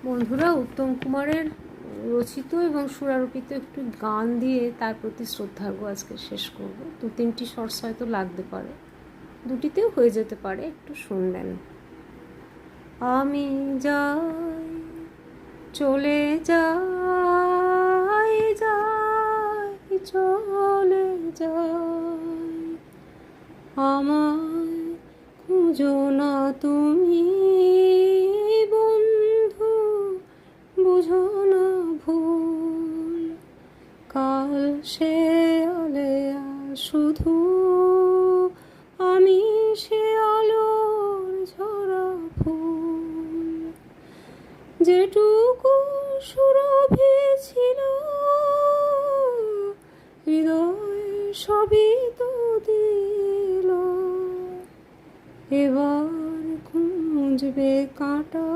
বন্ধুরা, উত্তম কুমারের রচিত এবং সুরারোপিত একটু গান দিয়ে তার প্রতি শ্রদ্ধার্ঘ্য আজকে শেষ করব। 2-3টি শর্টস হয়তো লাগতে পারে, দুটিতেও হয়ে যেতে পারে, একটু শুনবেন। আমি যাই, চলে যাই, যাই, চলে যাই, আমায় খুঁজো না তুমি বন্ধু, বুঝো না ভুল, কাল সে আলেয়া শুধু আমি সে আলোর ঝরা ফুল, যেটুকু সুরভি ছিল হৃদয় সবই তো দিল, এবার খুঁজবে কাঁটা